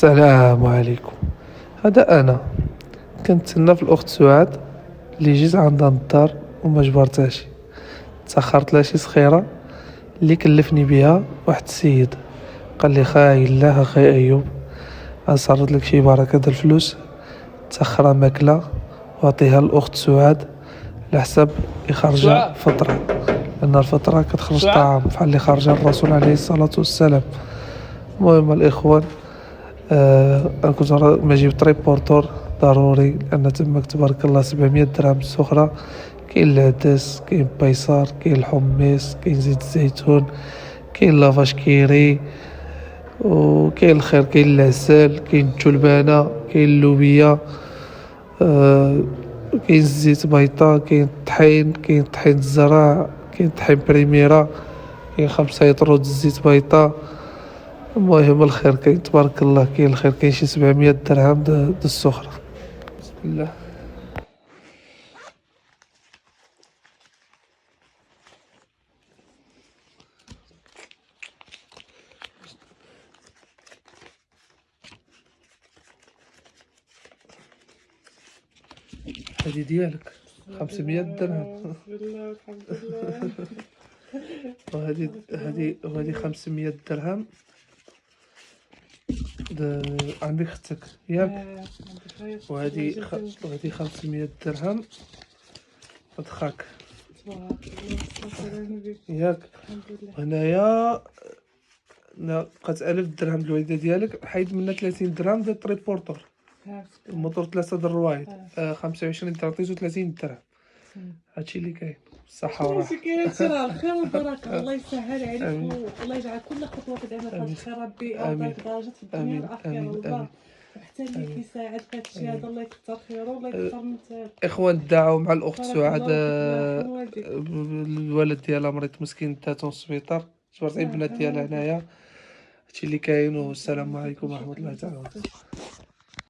السلام عليكم. هذا انا كنتسنى في الاخت سعاد اللي جيت عندها للدار وما جبرتهاش. تاخرت لها شي صخيره اللي كلفني بها واحد السيد، قال لي خاي الله اخي ايوب غنسرد لك شي بركه د الفلوس تاخرها ماكله واعطيها الاخت سعاد على حساب يخرج فطره، لان الفطره كتخرج طعام بحال اللي خرج الرسول عليه الصلاه والسلام. المهم الاخوان، انا كنت ما جبت ريبورتور ضروري لان تماك تبارك الله 700 درهم السخره. كاين العدس، كاين بيصار، كاين الحميص، كاين زيت الزيتون، كاين لافاش كيري، وكاين الخير، كاين العسل، كاين التلبانه، كاين اللوبيه، آه كاين الزيت بيضاء، كاين الطحين، كاين طحين الزرع، كاين طحين بريميرا، كاين 5 يطرو د الزيت بيضاء. المهم الخير كاين تبارك الله، كاين الخير، كاين شي 700 درهم د السخرة. بسم الله. هذه ديالك 500 درهم. بسم الله والحمد لله. وهذه 500 درهم عندك اختك ياك. وهذه 500 درهم عند خاك ياك. وهنايا بقات 1000 درهم الوالده ديالك، حيد منها 30 درهم د التريبورتور الموتور 3 د الروايد. 25 درهم عطيتو 30 درهم. هادشي اللي كاين. الصحة والراحة. ماشي كاين هادشي راه الخير والبركة. الله يسهل عليك والله يجعل كل خطوة كدعمل هاد الخير ربي يعطيك درجة في الدنيا والآخرة الله. وحتى اللي كيساعد في هادشي هذا الله يكثر خيره والله يكثر من مثال. اخوان دعوا مع الاخت سعاد، الولد ديالها مريض مسكين داتو للسبيطار، جبرت البنات ديالها هنايا. هادشي اللي كاين، والسلام عليكم ورحمة الله تعالى وبركاته.